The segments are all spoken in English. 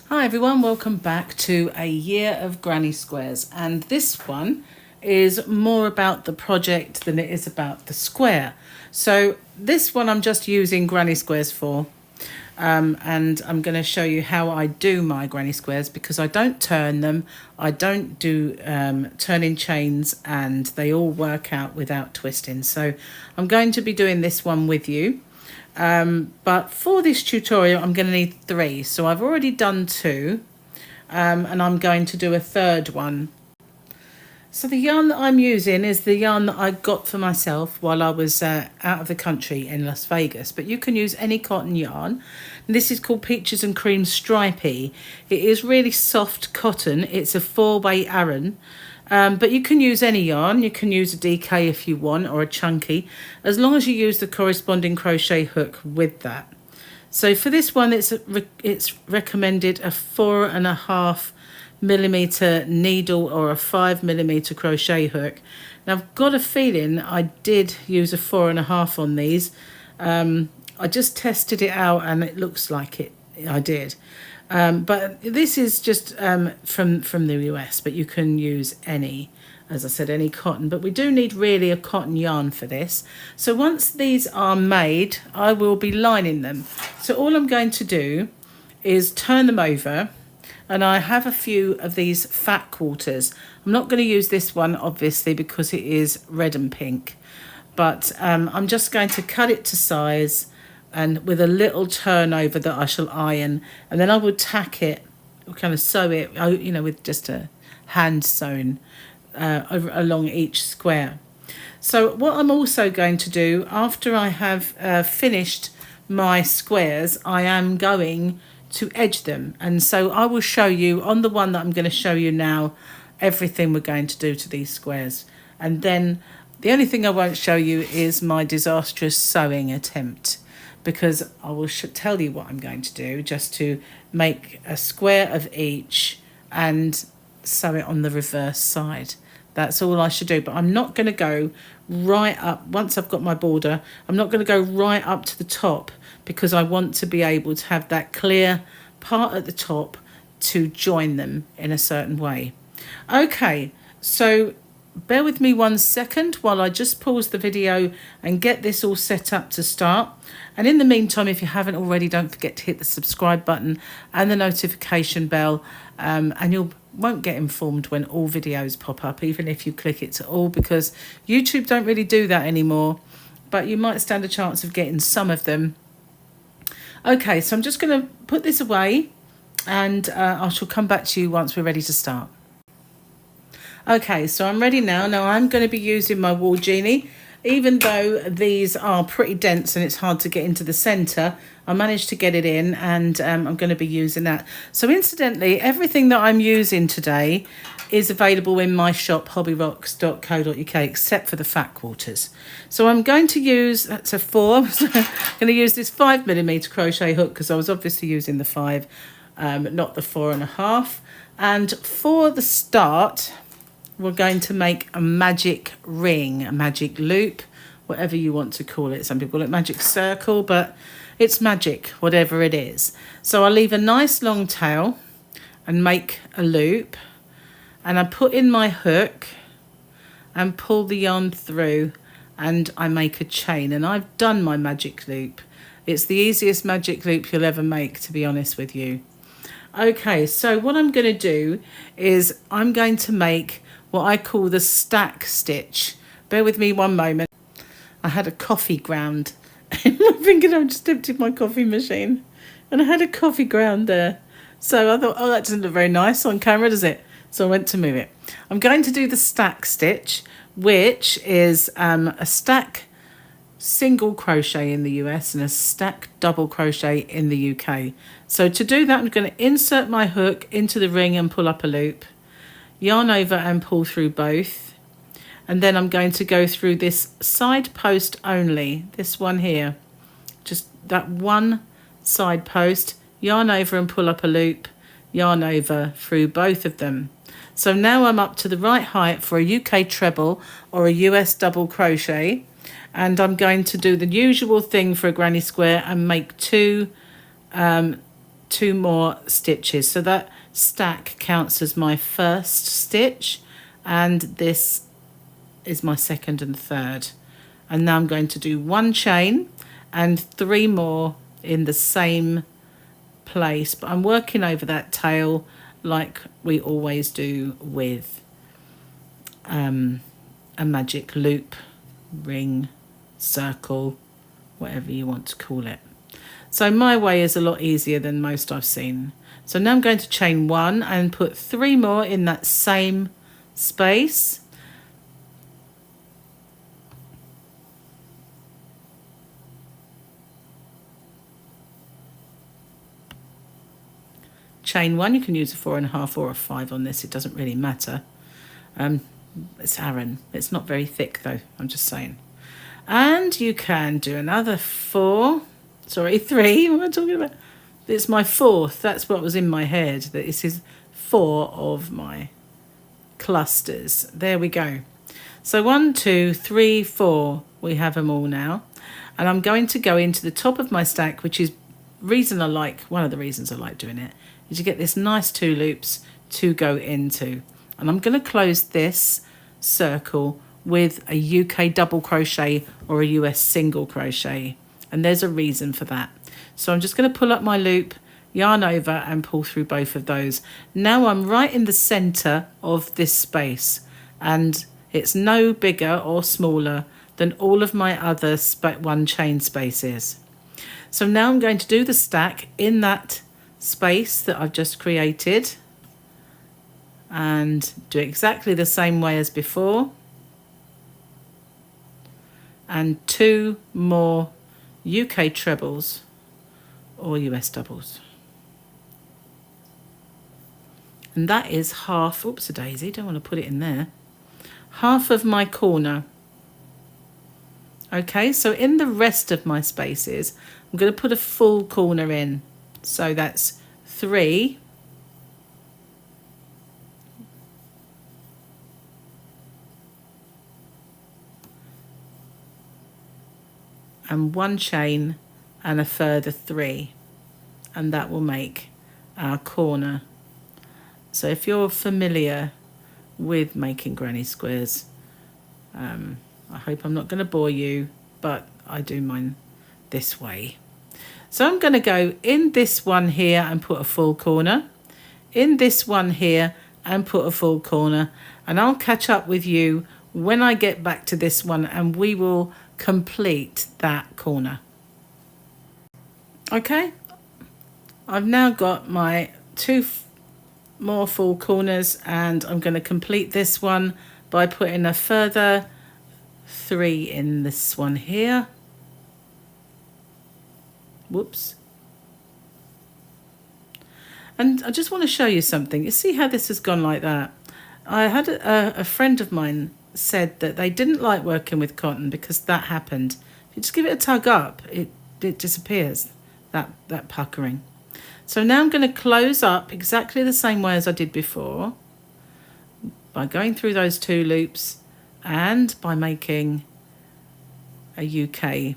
Hi everyone, welcome back to a year of granny squares, and this one is more about the project than it is about the square. So this one I'm just using granny squares for, and I'm going to show you how I do my granny squares because I don't turn them, I don't do turning chains, and they all work out without twisting. So I'm going to be doing this one with you. But for this tutorial I'm going to need 3, so I've already done 2, and I'm going to do a third one. So the yarn that I'm using is the yarn that I got for myself while I was out of the country in Las Vegas, but you can use any cotton yarn. This is called Peaches and Cream Stripey. It is really soft cotton. It's a 4-way Aran. But you can use any yarn. You can use a DK if you want, or a chunky, as long as you use the corresponding crochet hook with that. So for this one, it's recommended a 4.5mm needle or a 5mm crochet hook. Now I've got a feeling I did use a 4.5 on these. I just tested it out and it looks like I did. But this is just from the US, but you can use any, as I said, any cotton. But we do need really a cotton yarn for this. So once these are made, I will be lining them. So all I'm going to do is turn them over, and I have a few of these fat quarters. I'm not going to use this one, obviously, because it is red and pink. But I'm just going to cut it to size, and with a little turnover that I shall iron, and then I will tack it, kind of sew it, you know, with just a hand sewn along each square. So what I'm also going to do after I have finished my squares, I am going to edge them, and so I will show you on the one that I'm going to show you now everything we're going to do to these squares, and then the only thing I won't show you is my disastrous sewing attempt, because I will tell you what I'm going to do, just to make a square of each and sew it on the reverse side. That's all I should do, but I'm not going to go right up. Once I've got my border, I'm not going to go right up to the top, because I want to be able to have that clear part at the top to join them in a certain way. Okay, so bear with me 1 second while I just pause the video and get this all set up to start. And in the meantime, if you haven't already, don't forget to hit the subscribe button and the notification bell, and you won't get informed when all videos pop up, even if you click it to all, because YouTube don't really do that anymore, but you might stand a chance of getting some of them. Okay, so I'm just going to put this away, and I shall come back to you once we're ready to start. Okay, so I'm ready now. Now I'm going to be using my wool Genie. Even though these are pretty dense and it's hard to get into the centre, I managed to get it in, and I'm going to be using that. So incidentally, everything that I'm using today is available in my shop, hobbyrocks.co.uk, except for the fat quarters. So I'm going to use, that's a 4, I'm going to use this 5mm crochet hook, because I was obviously using the 5, not the 4.5. And for the start, we're going to make a magic ring, a magic loop, whatever you want to call it. Some people call it magic circle, but it's magic, whatever it is. So I'll leave a nice long tail and make a loop, and I put in my hook and pull the yarn through, and I make a chain, and I've done my magic loop. It's the easiest magic loop you'll ever make, to be honest with you. Okay, so what I'm going to do is I'm going to make what I call the stack stitch. Bear with me 1 moment. I had a coffee ground in my finger. I just emptied my coffee machine, and I had a coffee ground there. So I thought, oh, that doesn't look very nice on camera, does it? So I went to move it. I'm going to do the stack stitch, which is a stack single crochet in the US and a stack double crochet in the UK. So to do that, I'm going to insert my hook into the ring and pull up a loop, yarn over and pull through both, and then I'm going to go through this side post only, this one here, just that one side post, yarn over and pull up a loop, yarn over through both of them. So now I'm up to the right height for a UK treble or a US double crochet, and I'm going to do the usual thing for a granny square and make 2 2 more stitches. So that stack counts as my first stitch, and this is my second and third. And now I'm going to do 1 chain and 3 more in the same place, but I'm working over that tail like we always do with a magic loop, ring, circle, whatever you want to call it. So my way is a lot easier than most I've seen. So now I'm going to chain 1 and put 3 more in that same space. Chain 1, you can use a 4.5 or a 5 on this, it doesn't really matter. It's Aran, it's not very thick though, I'm just saying. And you can do another 3, what am I talking about? It's my 4th, that's what was in my head, that this is 4 of my clusters. There we go. So 1, 2, 3, 4, we have them all now. And I'm going to go into the top of my stack, which is one of the reasons I like doing it, is you get this nice 2 loops to go into. And I'm going to close this circle with a UK double crochet or a US single crochet. And there's a reason for that. So I'm just going to pull up my loop, yarn over and pull through both of those. Now I'm right in the center of this space, and it's no bigger or smaller than all of my other 1 chain spaces. So now I'm going to do the stack in that space that I've just created and do exactly the same way as before, and 2 more UK trebles or US doubles. And that is half, oops a daisy, don't want to put it in there, half of my corner. Okay, so in the rest of my spaces, I'm going to put a full corner in. So that's 3. And 1 chain and a further 3. And that will make our corner. So if you're familiar with making granny squares, I hope I'm not going to bore you, but I do mine this way. So I'm going to go in this one here and put a full corner, in this one here and put a full corner, and I'll catch up with you when I get back to this one and we will complete that corner. Okay, I've now got my 2 more full corners, and I'm going to complete this one by putting a further 3 in this one here. Whoops. And I just want to show you something. You see how this has gone like that? I had a friend of mine said that they didn't like working with cotton because that happened. If you just give it a tug up, it disappears, that puckering. So now I'm going to close up exactly the same way as I did before by going through those 2 loops and by making a UK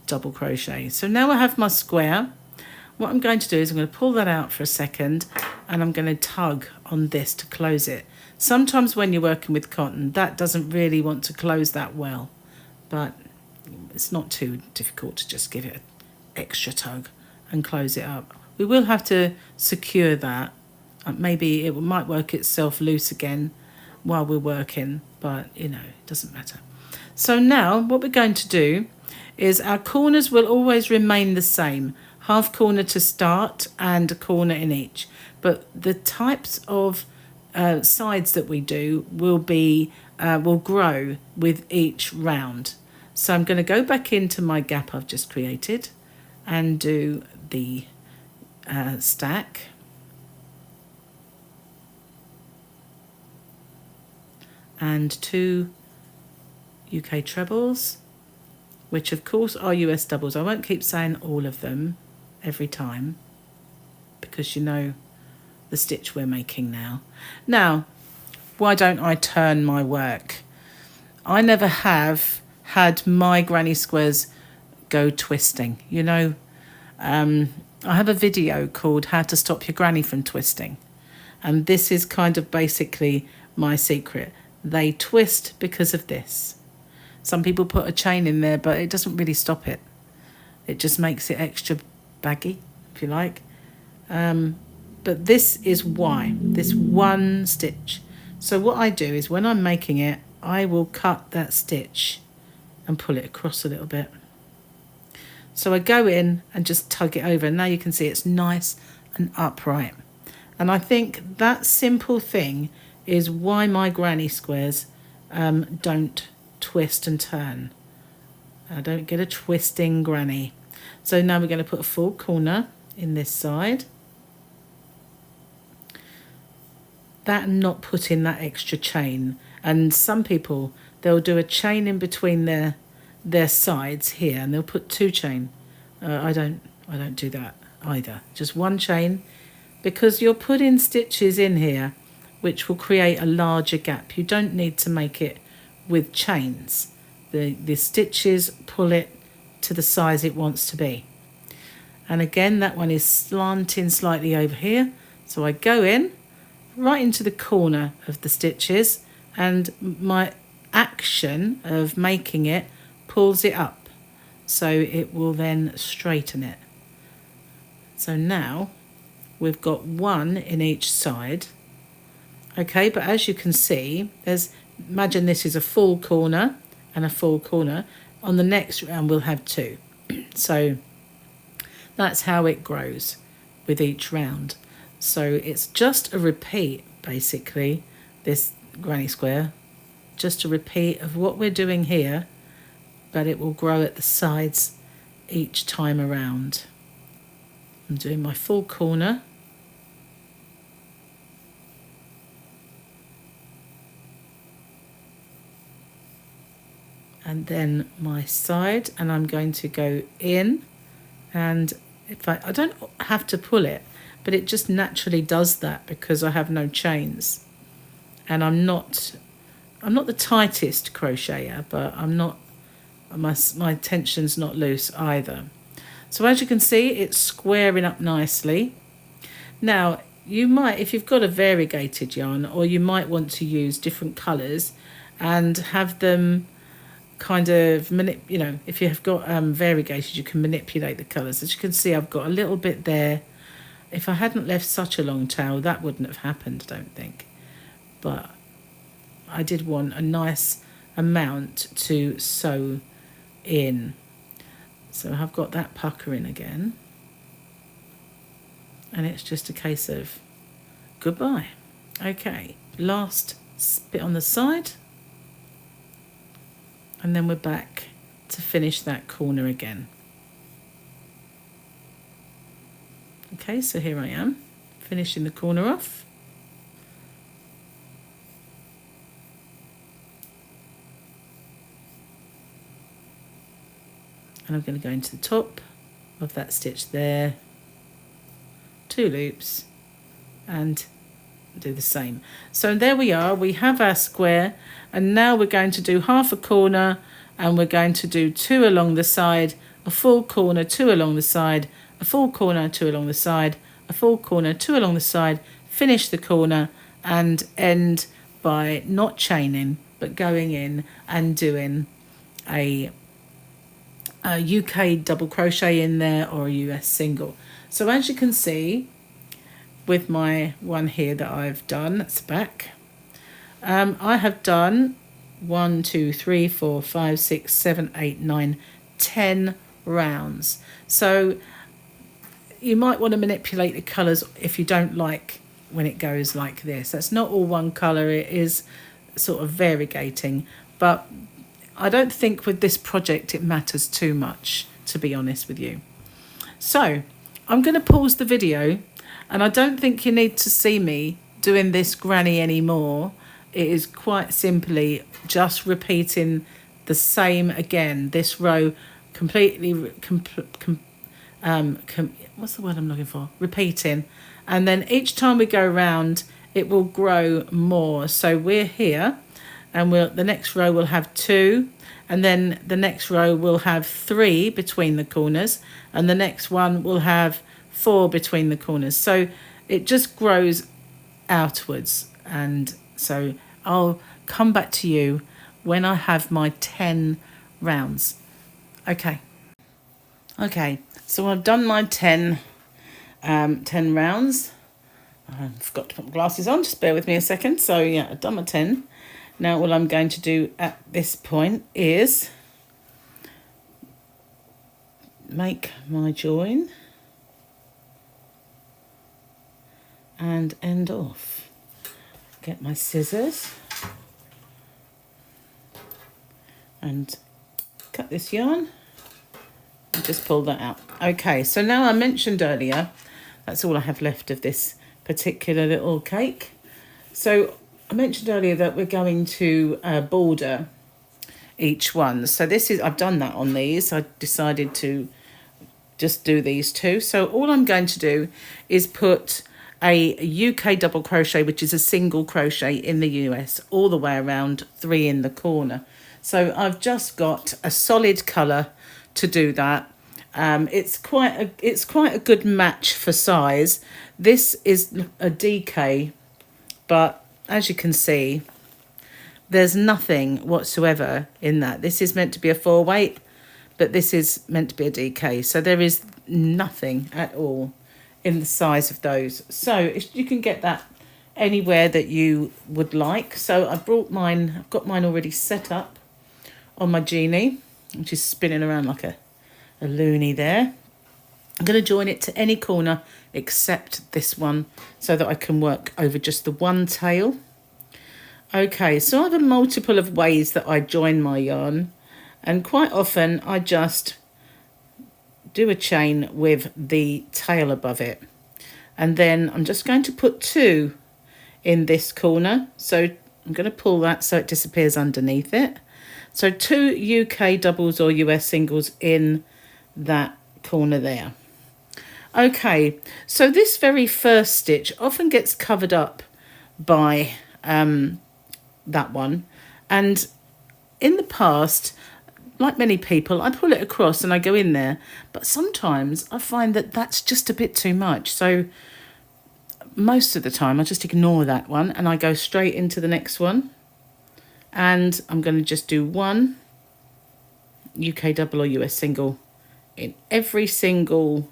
double crochet. So now I have my square. What I'm going to do is I'm going to pull that out for a second, and I'm going to tug on this to close it. Sometimes when you're working with cotton, that doesn't really want to close that well, but it's not too difficult to just give it an extra tug and close it up. We will have to secure that. Maybe it might work itself loose again while we're working, but you know, it doesn't matter. So now what we're going to do is our corners will always remain the same. Half corner to start and a corner in each. But the types of sides that we do will grow with each round. So I'm going to go back into my gap I've just created and do the stack. And 2 UK trebles, which of course are US doubles. I won't keep saying all of them every time because you know the stitch we're making now. Now, why don't I turn my work? I never have had my granny squares go twisting. You know, I have a video called How to Stop Your Granny from Twisting. And this is kind of basically my secret. They twist because of this. Some people put a chain in there, but it doesn't really stop it. It just makes it extra baggy, if you like. But this is why, this one stitch. So what I do is when I'm making it, I will cut that stitch and pull it across a little bit. So I go in and just tug it over. Now you can see it's nice and upright. And I think that simple thing is why my granny squares don't twist and turn. I don't get a twisting granny. So now we're going to put a full corner in this side. That and not put in that extra chain. And some people, they'll do a chain in between their sides here, and they'll put 2 chain. I don't do that either. Just 1 chain, because you're putting stitches in here which will create a larger gap. You don't need to make it with chains. The stitches pull it to the size it wants to be. And again, that one is slanting slightly over here. So I go in right into the corner of the stitches, and my action of making it pulls it up, so it will then straighten it. So now we've got 1 in each side. Okay, but as you can see, imagine this is a full corner and a full corner. On the next round we'll have 2. So that's how it grows with each round. So it's just a repeat, basically, this granny square, just a repeat of what we're doing here, but it will grow at the sides each time around. I'm doing my full corner. And then my side, and I'm going to go in, and if I don't have to pull it, but it just naturally does that because I have no chains. And I'm not the tightest crocheter, but my tension's not loose either. So as you can see, it's squaring up nicely. Now, you might, if you've got a variegated yarn, or you might want to use different colours and have them kind of, if you have got variegated, you can manipulate the colours. As you can see, I've got a little bit there. If I hadn't left such a long tail, that wouldn't have happened, I don't think. But I did want a nice amount to sew in. So I've got that pucker in again. And it's just a case of goodbye. Okay, last bit on the side. And then we're back to finish that corner again. Okay, so here I am, finishing the corner off. And I'm going to go into the top of that stitch there, 2 loops, and do the same. So there we are, we have our square, and now we're going to do half a corner, and we're going to do 2 along the side, a full corner, 2 along the side, a full corner, 2 along the side, a full corner, 2 along the side, finish the corner, and end by not chaining, but going in and doing a UK double crochet in there, or a US single. So as you can see, with my one here that I've done, that's the back, I have done 1, 2, 3, 4, 5, 6, 7, 8, 9, 10 rounds. So you might want to manipulate the colours if you don't like when it goes like this. That's not all one colour, it is sort of variegating, but I don't think with this project it matters too much, to be honest with you. So I'm going to pause the video, and I don't think you need to see me doing this granny anymore. It is quite simply just repeating the same again, this row completely, what's the word I'm looking for? Repeating. And then each time we go around, it will grow more. So we're here, and the next row will have 2, and then the next row will have 3 between the corners, and the next one will have 4 between the corners, so it just grows outwards. And so I'll come back to you when I have my 10 rounds. Okay, so I've done my 10 rounds. I forgot to put my glasses on, just bear with me a second. So yeah, I've done my 10. Now all I'm going to do at this point is make my join and end off. Get my scissors and cut this yarn and just pull that out. Okay, so now I mentioned earlier, that's all I have left of this particular little cake. So I mentioned earlier that we're going to border each one. So this is, I've done that on these. I decided to just do these two. So all I'm going to do is put a UK double crochet, which is a single crochet in the US, all the way around, 3 in the corner. So I've just got a solid colour to do that. It's quite a good match for size. This is a DK, but as you can see, there's nothing whatsoever in that. This is meant to be a 4-weight, but this is meant to be a DK. So there is nothing at all in the size of those. So you can get that anywhere that you would like. So I've got mine already set up on my Genie, which is spinning around like a loony there. I'm going to join it to any corner except this one so that I can work over just the one tail. Okay, so I have a multiple of ways that I join my yarn, and quite often I just do a chain with the tail above it, and then I'm just going to put 2 in this corner. So I'm going to pull that so it disappears underneath it. So 2 UK doubles or US singles in that corner there. Okay, so this very first stitch often gets covered up by that one, and in the past, like many people, I pull it across and I go in there, but sometimes I find that that's just a bit too much. So most of the time I just ignore that one and I go straight into the next one, and I'm going to just do 1 UK double or US single in every single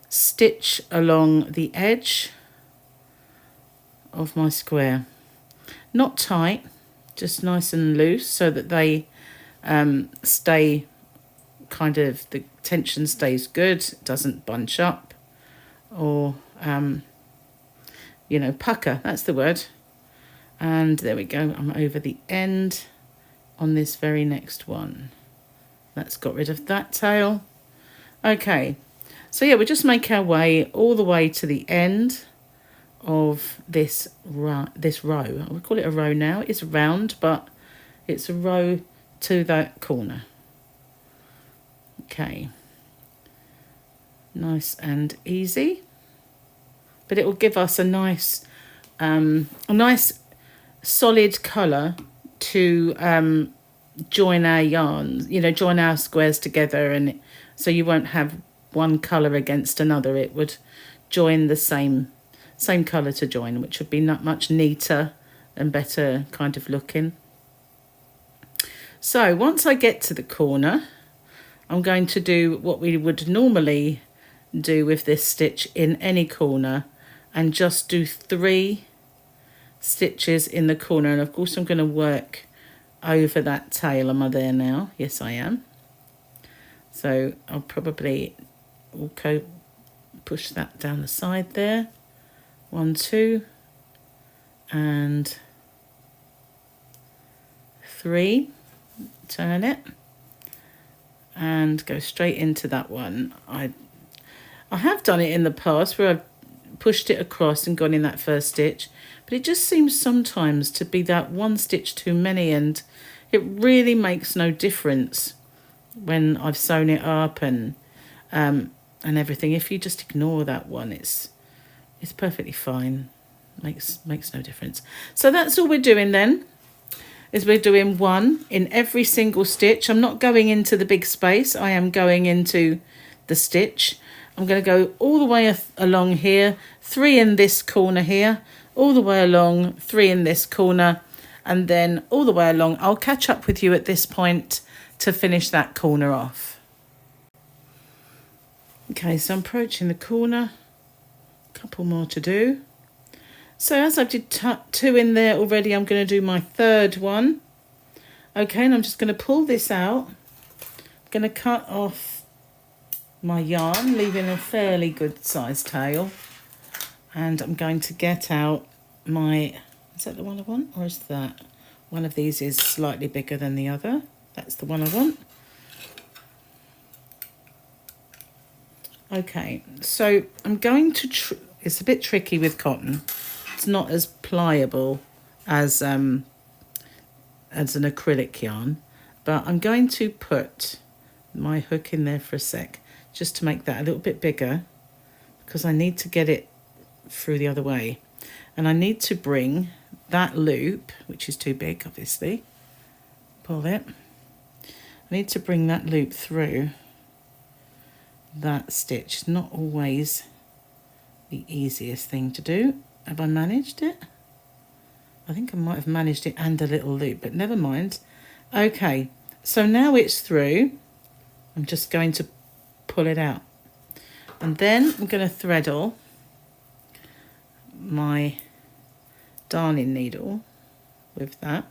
stitch along the edge of my square. Not tight, just nice and loose so that they stay kind of, the tension stays good, it doesn't bunch up or you know, pucker, that's the word. And there we go, I'm over the end on this very next one. That's got rid of that tail. Okay, so yeah, we'll just make our way all the way to the end of this row. I would call it a row now. It's round, but it's a row to that corner. Okay, nice and easy, but it will give us a nice solid colour to join our yarns, you know, join our squares together, and so you won't have one colour against another. It would join the same colour to join, which would be not much neater and better kind of looking. So once I get to the corner, I'm going to do what we would normally do with this stitch in any corner, and just do 3 stitches in the corner. And of course I'm going to work over that tail. Am I there now? Yes, I am. So I'll probably push that down the side there. 1, 2, and 3. Turn it and go straight into that one. I have done it in the past where I've pushed it across and gone in that first stitch, but it just seems sometimes to be that one stitch too many, and it really makes no difference when I've sewn it up and everything. If you just ignore that one, it's perfectly fine. Makes no difference. So that's all we're doing then, is we're doing 1 in every single stitch. I'm not going into the big space, I am going into the stitch. I'm going to go all the way along here, 3 in this corner here, all the way along, 3 in this corner, and then all the way along. I'll catch up with you at this point to finish that corner off. Okay, so I'm approaching the corner, a couple more to do. So as I did 2 in there already, I'm going to do my 3rd one. Okay, and I'm just going to pull this out. I'm going to cut off my yarn, leaving a fairly good sized tail. And I'm going to get out my, is that the one I want, or is that? One of these is slightly bigger than the other. That's the one I want. Okay, so I'm going to, it's a bit tricky with cotton. It's not as pliable as an acrylic yarn, but I'm going to put my hook in there for a sec, just to make that a little bit bigger, because I need to get it through the other way. And I need to bring that loop, which is too big, obviously, pull it. I need to bring that loop through that stitch. Not always the easiest thing to do. Have I managed it? I think I might have managed it and a little loop, but never mind. Okay, so now it's through. I'm just going to pull it out. And then I'm going to threadle my darning needle with that.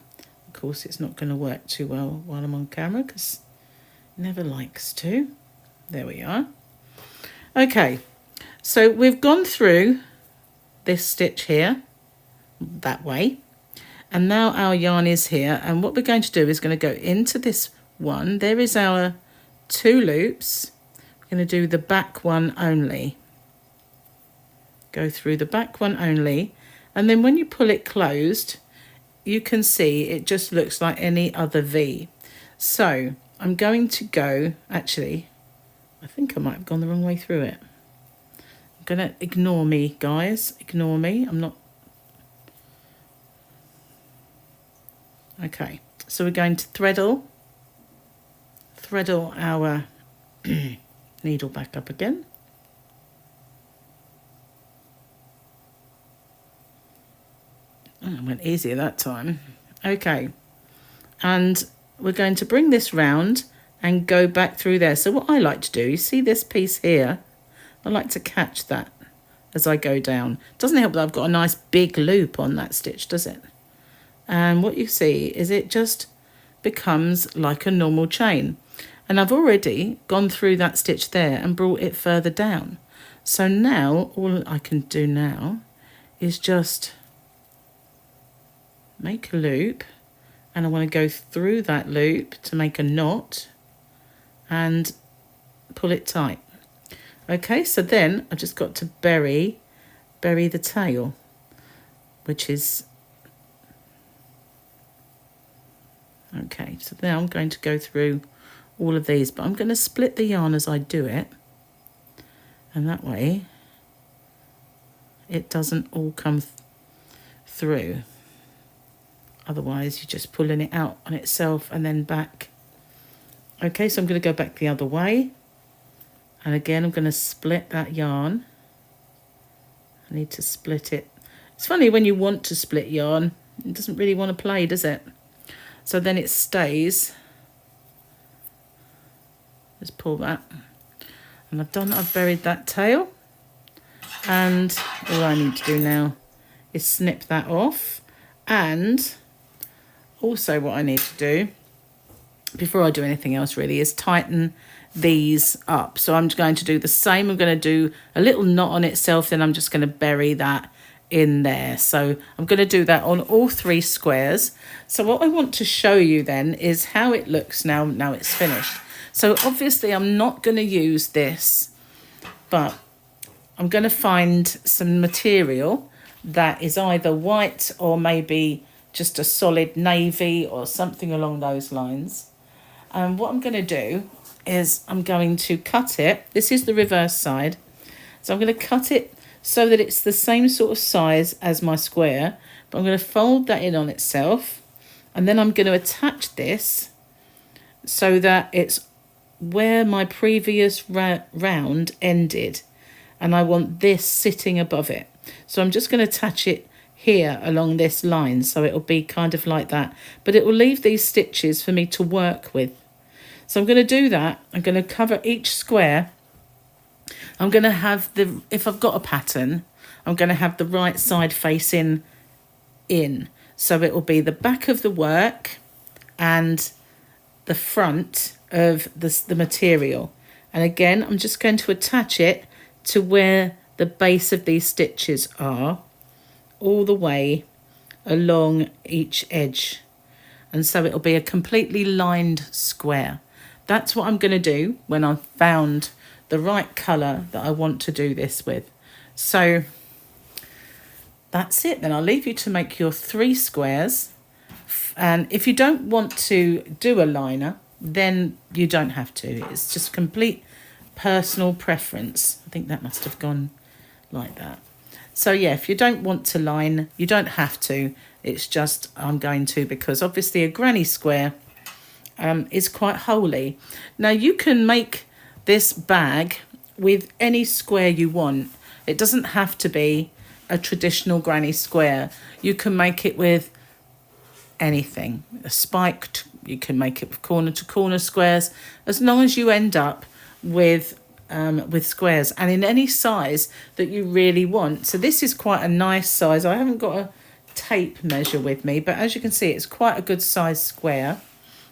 Of course, it's not going to work too well while I'm on camera because it never likes to. There we are. Okay, so we've gone through this stitch here, that way, and now our yarn is here, and what we're going to do is going to go into this one. There is our 2 loops. We're going to do the back one only. Go through the back one only, and then when you pull it closed, you can see it just looks like any other V. So I'm going to go, actually, I think I might have gone the wrong way through it. I'm going to ignore me, guys. Ignore me. I'm not. Okay. So we're going to threadle our needle back up again. Oh, it went easier that time. Okay. And we're going to bring this round and go back through there. So what I like to do, you see this piece here? I like to catch that as I go down. Doesn't help that I've got a nice big loop on that stitch, does it? And what you see is it just becomes like a normal chain. And I've already gone through that stitch there and brought it further down. So now all I can do now is just make a loop, and I want to go through that loop to make a knot and pull it tight. Okay, so then I've just got to bury the tail, which is okay. So now I'm going to go through all of these, but I'm going to split the yarn as I do it, and that way it doesn't all come through. Otherwise you're just pulling it out on itself and then back. Okay, so I'm going to go back the other way, and again I'm going to split that yarn. I need to split it. It's funny when you want to split yarn, it doesn't really want to play, does it? So then it stays. Just pull that, and I've buried that tail, and all I need to do now is snip that off. And also what I need to do before I do anything else really is tighten these up. So I'm going to do the same. I'm going to do a little knot on itself, then I'm just going to bury that in there. So I'm going to do that on all 3 squares. So what I want to show you then is how it looks now it's finished. So obviously I'm not going to use this, but I'm going to find some material that is either white or maybe just a solid navy or something along those lines. And what I'm going to do is I'm going to cut it. This is the reverse side. So I'm going to cut it so that it's the same sort of size as my square, but I'm going to fold that in on itself, and then I'm going to attach this so that it's where my previous round ended, and I want this sitting above it. So I'm just going to attach it here along this line, so it'll be kind of like that, but it will leave these stitches for me to work with. So I'm going to do that. I'm going to cover each square. I'm going to have the, if I've got a pattern, I'm going to have the right side facing in, so it will be the back of the work and the front of the material. And again, I'm just going to attach it to where the base of these stitches are, all the way along each edge, and so it'll be a completely lined square. That's what I'm going to do when I've found the right colour that I want to do this with. So that's it. Then I'll leave you to make your 3 squares, and if you don't want to do a liner, then you don't have to. It's just complete personal preference. I think that must have gone like that. So yeah, if you don't want to line, you don't have to. It's just I'm going to, because obviously a granny square is quite holy. Now you can make this bag with any square you want. It doesn't have to be a traditional granny square. You can make it with anything. A spiked, you can make it with corner to corner squares, as long as you end up with squares, and in any size that you really want. So this is quite a nice size. I haven't got a tape measure with me, but as you can see, it's quite a good size square,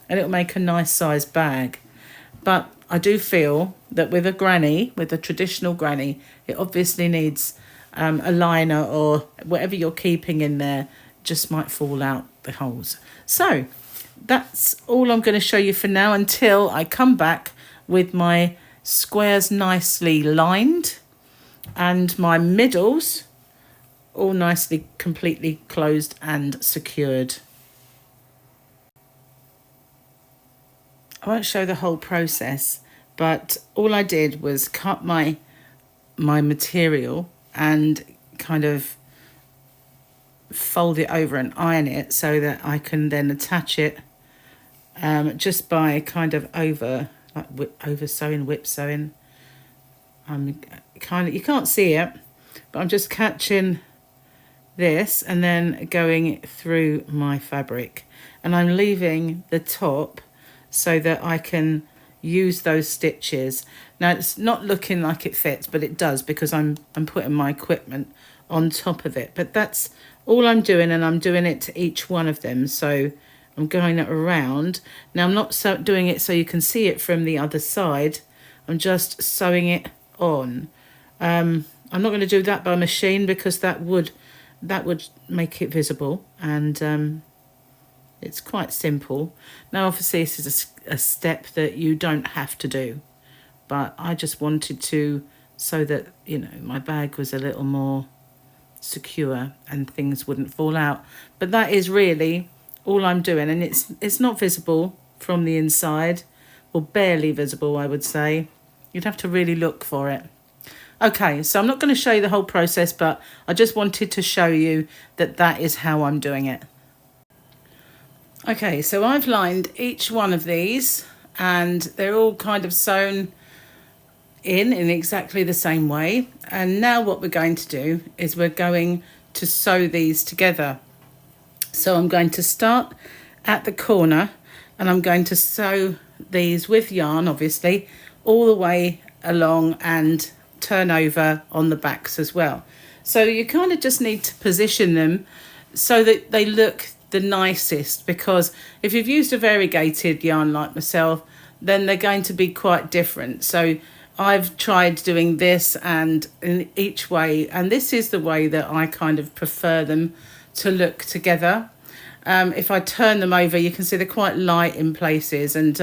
and it'll make a nice size bag. But I do feel that with a granny, with a traditional granny, it obviously needs a liner, or whatever you're keeping in there just might fall out the holes. So that's all I'm going to show you for now, until I come back with my squares nicely lined and my middles all nicely completely closed and secured. I won't show the whole process, but all I did was cut my material and kind of fold it over and iron it, so that I can then attach it just by kind of over sewing, whip sewing. You can't see it, but I'm just catching this and then going through my fabric, and I'm leaving the top so that I can use those stitches. Now it's not looking like it fits, but it does, because I'm putting my equipment on top of it. But that's all I'm doing, and I'm doing it to each one of them. So I'm going it around. Now I'm not doing it so you can see it from the other side. I'm just sewing it on. I'm not going to do that by machine, because that would make it visible, and it's quite simple. Now obviously this is a step that you don't have to do, but I just wanted to, so that, you know, my bag was a little more secure and things wouldn't fall out. But that is really all I'm doing, and it's not visible from the inside, or barely visible, I would say. You'd have to really look for it. Okay, so I'm not going to show you the whole process, but I just wanted to show you that that is how I'm doing it. Okay, so I've lined each one of these, and they're all kind of sewn in exactly the same way. And now what we're going to do is we're going to sew these together. So I'm going to start at the corner, and I'm going to sew these with yarn, obviously, all the way along, and turn over on the backs as well. So you kind of just need to position them so that they look the nicest, because if you've used a variegated yarn like myself, then they're going to be quite different. So I've tried doing this and in each way, and this is the way that I kind of prefer them to look together. If I turn them over, you can see they're quite light in places, and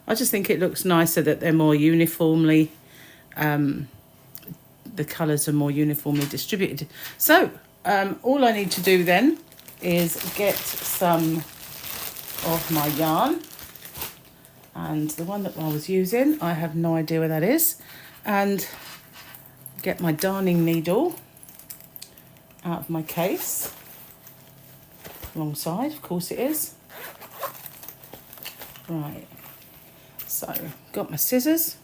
I just think it looks nicer that they're more uniformly, the colours are more uniformly distributed. So all I need to do then is get some of my yarn, and the one that I was using, I have no idea where that is, and get my darning needle out of my case. Wrong side, of course it is. Right, So got my scissors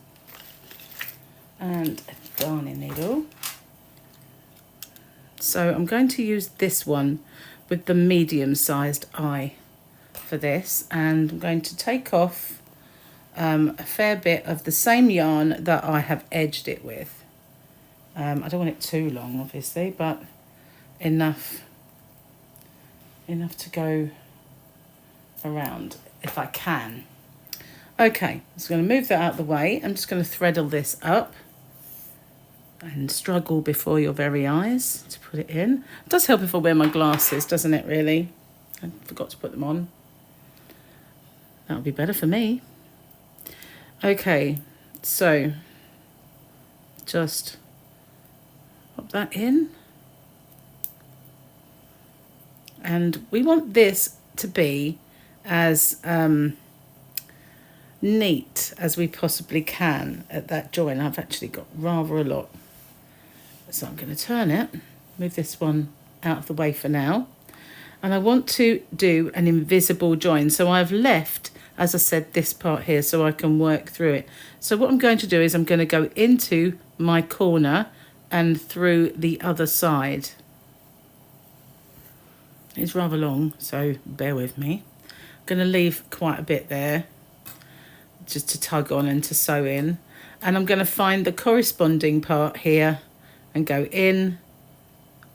and a darning needle. So I'm going to use this one with the medium-sized eye for this, and I'm going to take off a fair bit of the same yarn that I have edged it with. I don't want it too long, obviously, but enough to go around if I can. Okay, so I'm going to move that out of the way. I'm just going to thread all this up and struggle before your very eyes to put it in. It does help if I wear my glasses, doesn't it, really? I forgot to put them on. That would be better for me. Okay, so just pop that in. And we want this to be as neat as we possibly can at that join. I've actually got rather a lot. So I'm going to turn it, move this one out of the way for now. And I want to do an invisible join. So I've left, as I said, this part here so I can work through it. So what I'm going to do is I'm going to go into my corner and through the other side. It's rather long, so bear with me. I'm going to leave quite a bit there just to tug on and to sew in. And I'm going to find the corresponding part here and go in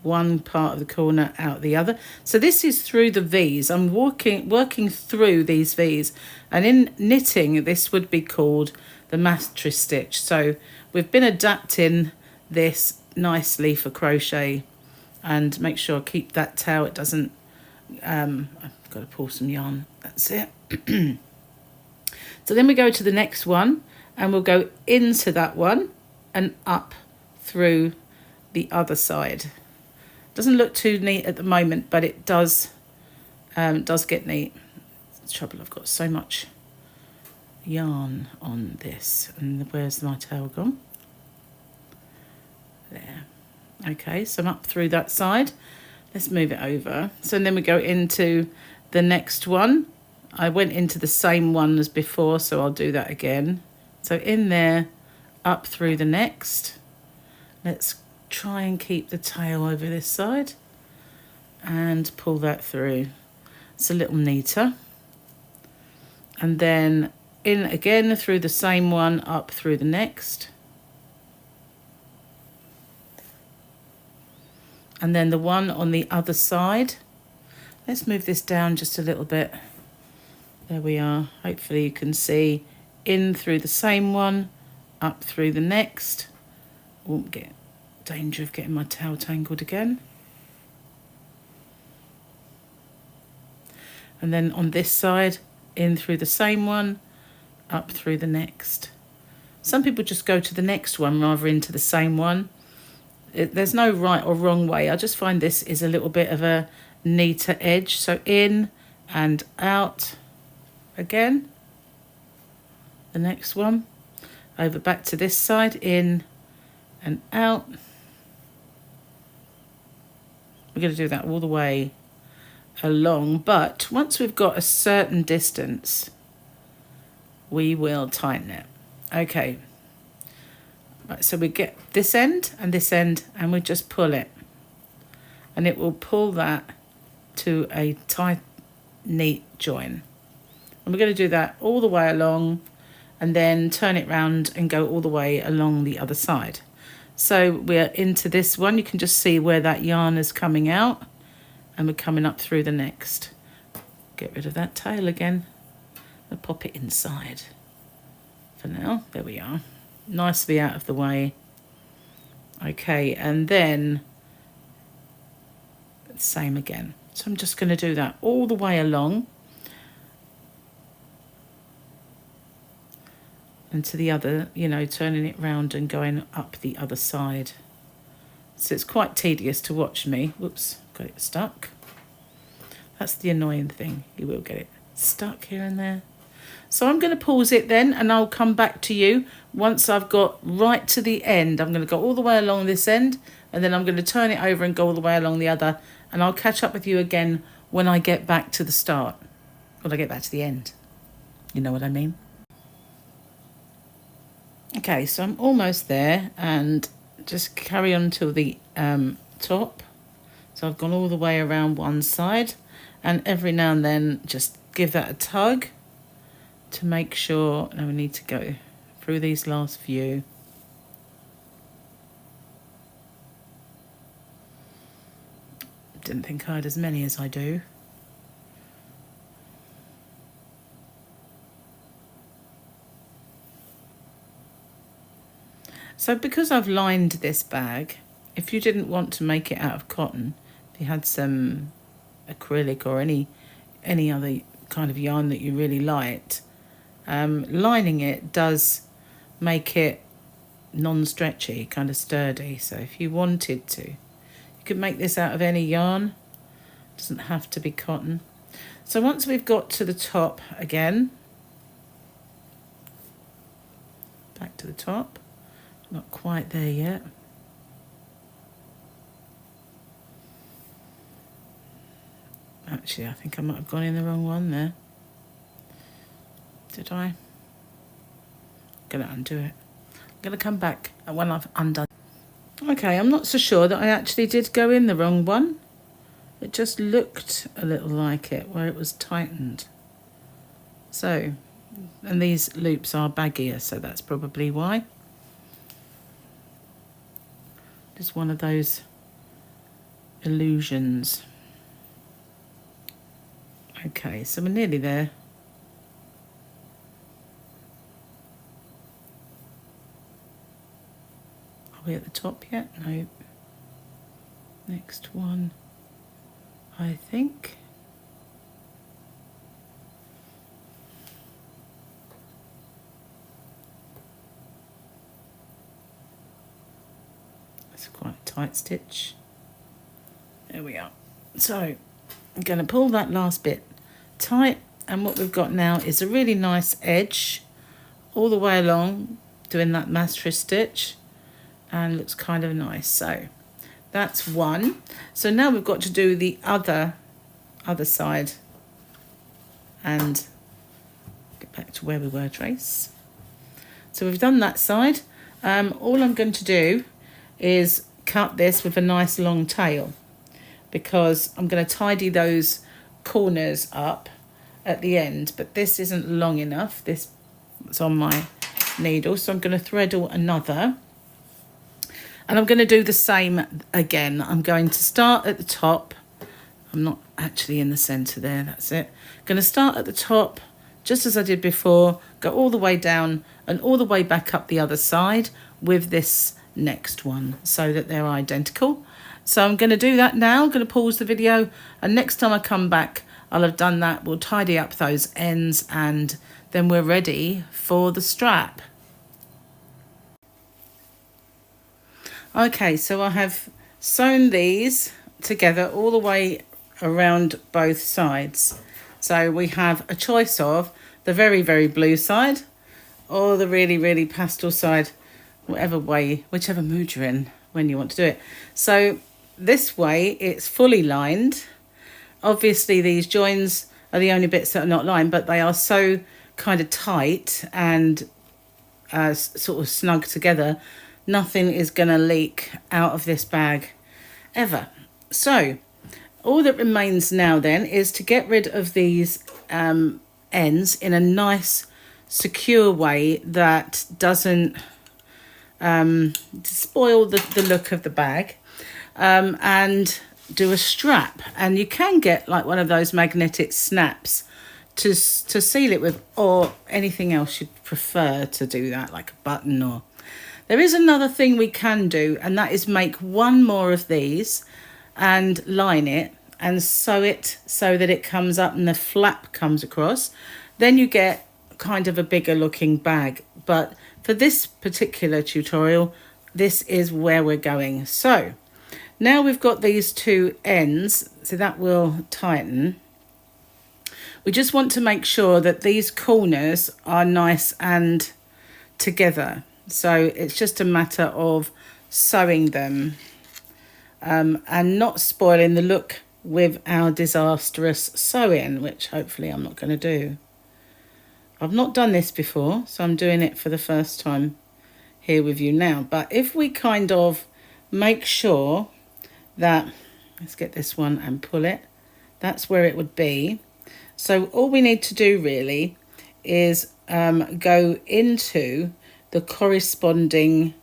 one part of the corner, out the other. So this is through the V's. I'm working through these V's. And in knitting, this would be called the mattress stitch. So we've been adapting this nicely for crochet. And make sure I keep that tail. It doesn't, I've got to pull some yarn. That's it. So then we go to the next one and we'll go into that one and up through the other side. Doesn't look too neat at the moment, but it does get neat. It's trouble, I've got so much yarn on this. And where's my tail gone? There. Okay, so I'm up through that side. Let's move it over. So then we go into the next one. I went into the same one as before, so I'll do that again. So in there, up through the next. Let's try and keep the tail over this side and pull that through. It's a little neater. And then in again through the same one, up through the next. And then the one on the other side. Let's move this down just a little bit. There we are. Hopefully you can see in through the same one, up through the next. Won't get danger of getting my tail tangled again. And then on this side, in through the same one, up through the next. Some people just go to the next one rather into the same one. There's no right or wrong way. I just find this is a little bit of a neater edge. So in and out again. The next one. Over back to this side, in and out. We're going to do that all the way along, but once we've got a certain distance, we will tighten it. Okay. Right, so we get this end, and we just pull it. And it will pull that to a tight, neat join. And we're going to do that all the way along, and then turn it round and go all the way along the other side. So we're into this one. You can just see where that yarn is coming out, and we're coming up through the next. Get rid of that tail again and pop it inside for now. There we are. Nicely out of the way. Okay, and then same again. So I'm just going to do that all the way along and to the other, you know, turning it round and going up the other side. So it's quite tedious to watch me. Whoops, got it stuck. That's the annoying thing. You will get it stuck here and there. So I'm going to pause it then, and I'll come back to you once I've got right to the end. I'm going to go all the way along this end, and then I'm going to turn it over and go all the way along the other, and I'll catch up with you again when I get back to the start. When I get back to the end. You know what I mean? Okay, so I'm almost there, and just carry on till the top. So I've gone all the way around one side, and every now and then just give that a tug to make sure. Now we need to go through these last few. Didn't think I had as many as I do. So because I've lined this bag, if you didn't want to make it out of cotton, if you had some acrylic or any other kind of yarn that you really liked, lining it does make it non-stretchy, kind of sturdy. So if you wanted to, you could make this out of any yarn. It doesn't have to be cotton. So once we've got to the top again, back to the top, not quite there yet. Actually, I think I might have gone in the wrong one there. Did I? I'm going to undo it. I'm going to come back when I've undone. Okay, I'm not so sure that I actually did go in the wrong one. It just looked a little like it, where it was tightened. So, and these loops are baggier, so that's probably why. Just one of those illusions. Okay, so we're nearly there. Are we at the top yet? No. Next one, I think. It's quite a tight stitch. There we are. So I'm going to pull that last bit tight, and what we've got now is a really nice edge all the way along, doing that mattress stitch, and looks kind of nice. So that's one. So now we've got to do the other side, and get back to where we were, Trace. So we've done that side. All I'm going to do is cut this with a nice long tail, because I'm going to tidy those corners up at the end, but this isn't long enough. This is on my needle, so I'm going to thread another, and I'm going to do the same again. I'm going to start at the top. I'm not actually in the center there, that's it. I'm going to start at the top just as I did before, go all the way down and all the way back up the other side with this next one, so that they're identical. So I'm going to do that now. I'm going to pause the video, and next time I come back I'll have done that. We'll tidy up those ends, and then we're ready for the strap. Okay, so I have sewn these together all the way around both sides. So we have a choice of the very, very blue side or the really, really pastel side, whichever mood you're in when you want to do it. So this way it's fully lined. Obviously these joins are the only bits that are not lined, but they are so kind of tight and sort of snug together, nothing is going to leak out of this bag ever. So all that remains now then is to get rid of these ends in a nice secure way that doesn't spoil the look of the bag, and do a strap. And you can get like one of those magnetic snaps to seal it with, or anything else you'd prefer to do that, like a button. Or there is another thing we can do, and that is make one more of these and line it and sew it so that it comes up and the flap comes across. Then you get kind of a bigger looking bag. But for this particular tutorial, this is where we're going. So now we've got these two ends, so that will tighten. We just want to make sure that these corners are nice and together. So it's just a matter of sewing them and not spoiling the look with our disastrous sewing, which hopefully I'm not going to do. I've not done this before, so I'm doing it for the first time. here with you now. But if we kind of make sure that, let's get this one and pull it, that's where it would be. So all we need to do really is go into the corresponding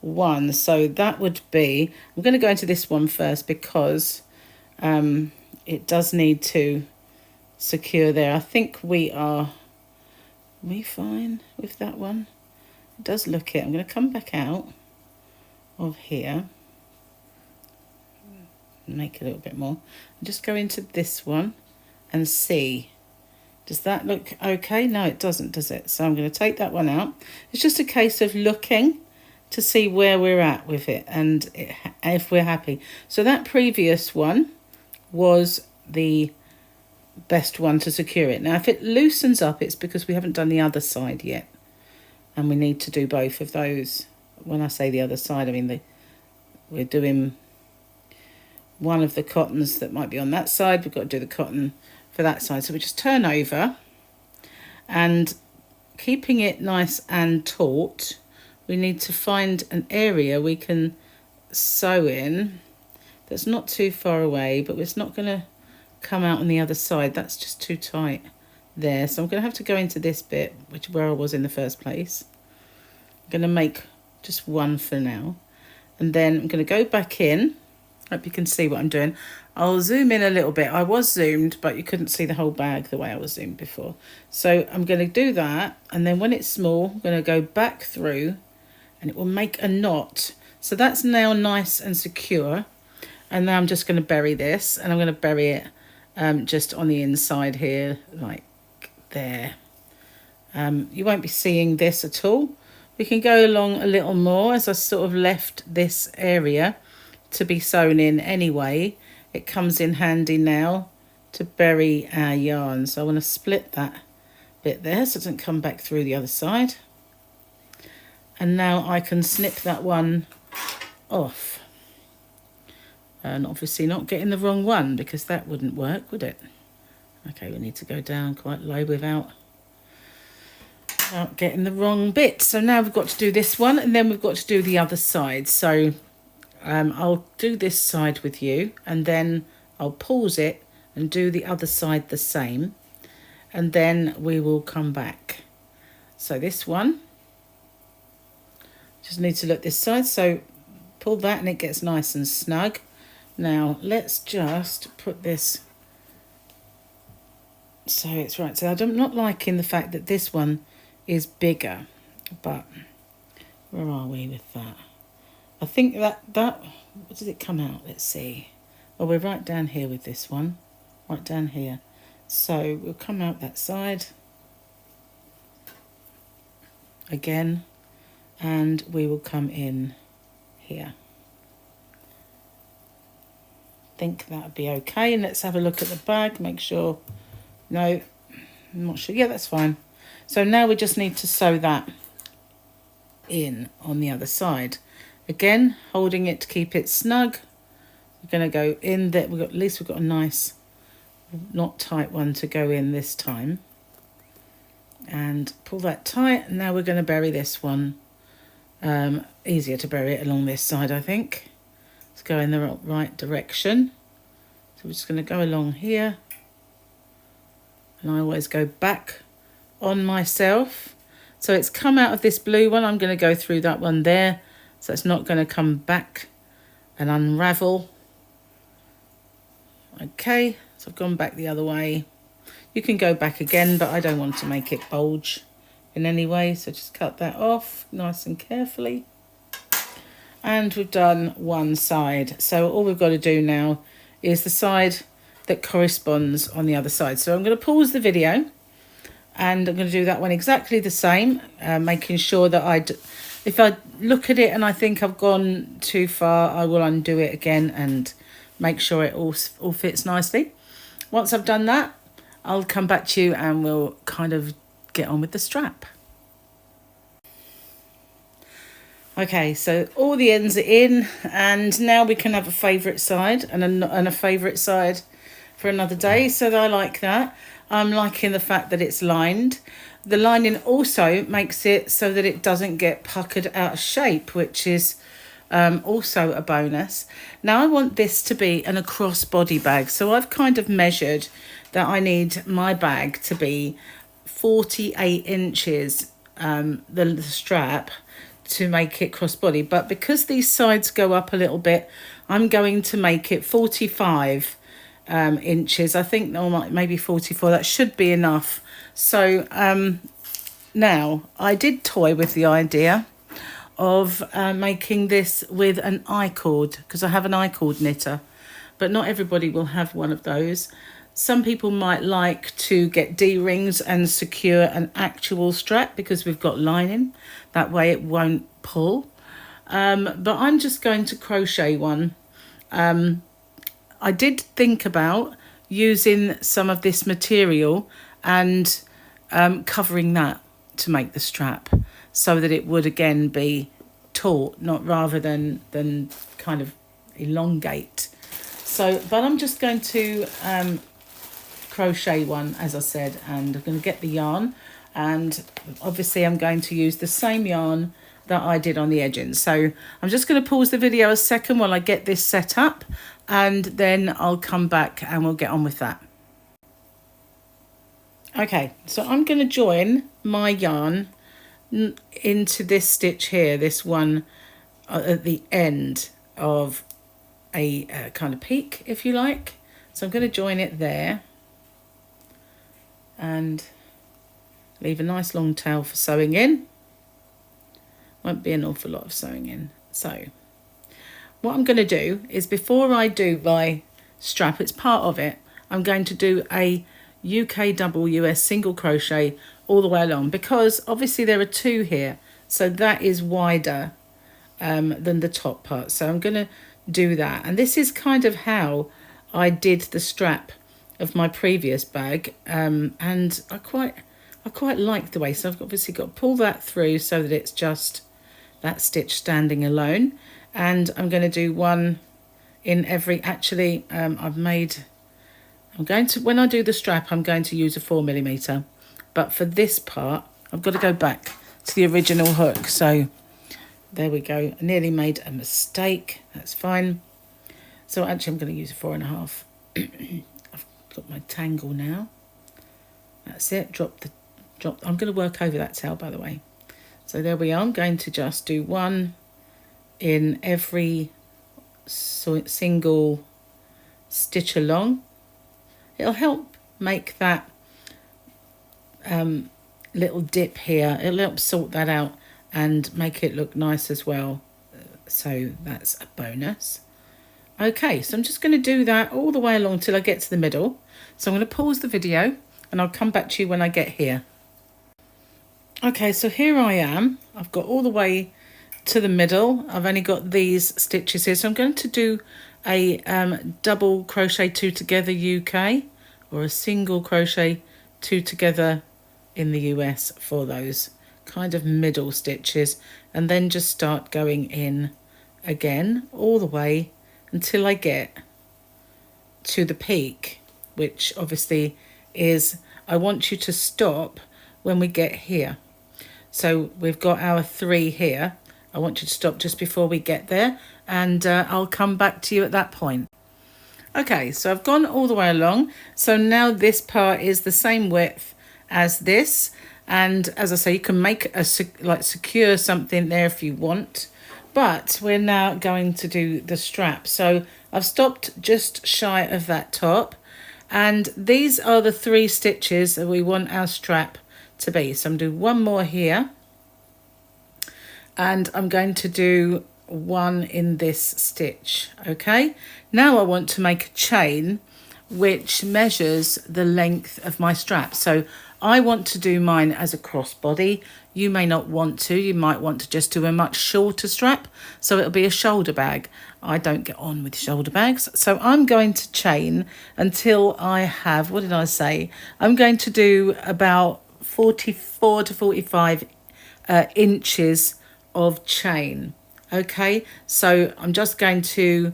one. So that would be, I'm going to go into this one first because it does need to secure there. I think we fine with that one. It does look it. I'm going to come back out of here, make it a little bit more, and just go into this one and see, does that look okay? No, it doesn't, does it? So I'm going to take that one out. It's just a case of looking to see where we're at with it and if we're happy. So that previous one was the best one to secure it. Now if it loosens up, it's because we haven't done the other side yet, and we need to do both of those. When I say the other side, I mean we're doing one of the cottons that might be on that side. We've got to do the cotton for that side. So we just turn over, and keeping it nice and taut, we need to find an area we can sew in that's not too far away, but it's not going to come out on the other side. That's just too tight there. So I'm going to have to go into this bit, which where I was in the first place. I'm going to make just one for now, and then I'm going to go back in. Hope you can see what I'm doing. I'll zoom in a little bit. I was zoomed, but you couldn't see the whole bag the way I was zoomed before. So I'm going to do that, and then when it's small, I'm going to go back through, and it will make a knot. So that's now nice and secure. And now I'm just going to bury this, and I'm going to bury it just on the inside here, like there. You won't be seeing this at all. We can go along a little more as I sort of left this area to be sewn in anyway. It comes in handy now to bury our yarn. So I want to split that bit there so it doesn't come back through the other side. And now I can snip that one off. And obviously not getting the wrong one, because that wouldn't work, would it? Okay, we need to go down quite low without getting the wrong bit. So now we've got to do this one, and then we've got to do the other side. So I'll do this side with you, and then I'll pause it and do the other side the same, and then we will come back. So this one, just need to look this side. So pull that and it gets nice and snug. Now let's just put this so it's right. So I'm not liking the fact that this one is bigger, but where are we with that? I think that what did it come out? Let's see. Oh, we're right down here with this one, right down here. So we'll come out that side again, and we will come in here. Think that would be okay. And let's have a look at the bag, make sure. No, I'm not sure. Yeah, that's fine. So now we just need to sew that in on the other side. Again, holding it to keep it snug. We're going to go in there. At least we've got a nice, not tight one to go in this time. And pull that tight. And now we're going to bury this one. Easier to bury it along this side, I think. Let's go in the right direction. So we're just going to go along here. And I always go back on myself. So it's come out of this blue one. I'm going to go through that one there. So it's not going to come back and unravel. Okay, so I've gone back the other way. You can go back again, but I don't want to make it bulge in any way. So just cut that off nice and carefully. And we've done one side. So all we've got to do now is the side that corresponds on the other side. So I'm going to pause the video, and I'm going to do that one exactly the same, making sure that if I look at it and I think I've gone too far, I will undo it again and make sure it all fits nicely. Once I've done that, I'll come back to you and we'll kind of get on with the strap. Okay, so all the ends are in, and now we can have a favourite side and a favourite side for another day. So I like that. I'm liking the fact that it's lined. The lining also makes it so that it doesn't get puckered out of shape, which is also a bonus. Now I want this to be an across body bag, so I've kind of measured that I need my bag to be 48 inches, the strap, to make it crossbody. But because these sides go up a little bit, I'm going to make it 45 inches. I think, or maybe 44. That should be enough. So now I did toy with the idea of making this with an I-cord, because I have an I-cord knitter, but not everybody will have one of those. Some people might like to get D-rings and secure an actual strap because we've got lining. That way it won't pull. But I'm just going to crochet one. I did think about using some of this material and covering that to make the strap, so that it would again be taut, not rather than kind of elongate. So, but I'm just going to crochet one, as I said, and I'm going to get the yarn, and obviously I'm going to use the same yarn that I did on the edging. So I'm just going to pause the video a second while I get this set up, and then I'll come back and we'll get on with that. Okay, so I'm going to join my yarn into this stitch here, this one at the end of a kind of peak, if you like. So I'm going to join it there and leave a nice long tail for sewing in. Won't be an awful lot of sewing in. So what I'm going to do is, before I do my strap, it's part of it, I'm going to do a UK double US single crochet all the way along, because obviously there are two here, so that is wider than the top part. So I'm going to do that, and this is kind of how I did the strap of my previous bag, and I quite like the way. So I've obviously got to pull that through so that it's just that stitch standing alone, and I'm going to do one in every, actually I'm going to, when I do the strap, I'm going to use a 4mm, but for this part I've got to go back to the original hook. So there we go. I nearly made a mistake. That's fine. So actually I'm going to use a 4.5. I've got my tangle now. That's it. Drop. I'm going to work over that tail, by the way. So there we are. I'm going to just do one in every single stitch along. It'll help make that little dip here. It'll help sort that out and make it look nice as well. So that's a bonus. Okay, so I'm just going to do that all the way along till I get to the middle. So I'm going to pause the video and I'll come back to you when I get here. Okay, so here I am. I've got all the way to the middle. I've only got these stitches here. So I'm going to do a double crochet 2 together UK, or a single crochet 2 together in the US for those kind of middle stitches, and then just start going in again all the way until I get to the peak, which obviously is, I want you to stop when we get here. So we've got our 3 here. I want you to stop just before we get there, and I'll come back to you at that point. Okay, so I've gone all the way along. So now this part is the same width as this, and as I say, you can make a secure something there if you want, but we're now going to do the strap. So I've stopped just shy of that top, and these are the 3 stitches that we want our strap to be. So I'm doing one more here, and I'm going to do one in this stitch. Okay, now I want to make a chain which measures the length of my strap. So I want to do mine as a crossbody. You may not want to. You might want to just do a much shorter strap, so it'll be a shoulder bag. I don't get on with shoulder bags, so I'm going to chain until I have, what did I say? I'm going to do about 44 to 45 inches of chain. Okay, so I'm just going to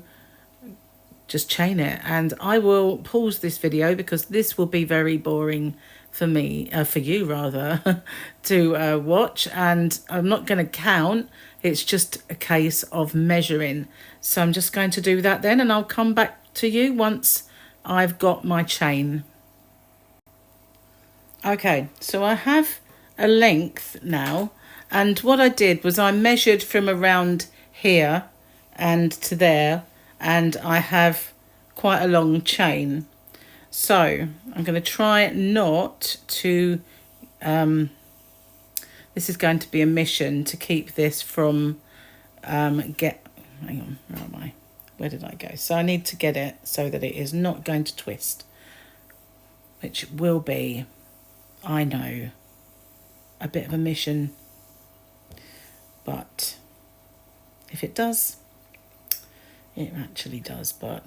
just chain it, and I will pause this video because this will be very boring for me, for you rather, to watch, and I'm not going to count. It's just a case of measuring. So I'm just going to do that then, and I'll come back to you once I've got my chain. Okay, so I have a length now, and what I did was I measured from around here and to there, and I have quite a long chain. So I'm going to try not to, this is going to be a mission to keep this from, hang on, where am I? Where did I go? So I need to get it so that it is not going to twist, which will be, I know, a bit of a mission, but if it does, it actually does, but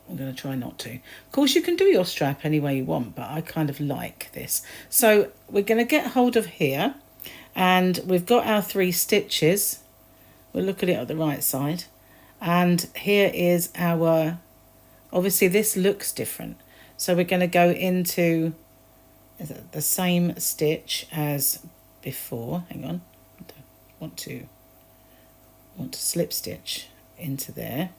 I'm going to try not to. Of course, you can do your strap any way you want, but I kind of like this. So we're going to get hold of here, and we've got our 3 stitches. We'll look at it at the right side. And here is our, obviously this looks different. So we're going to go into the same stitch as before. Hang on. I want to slip stitch into there.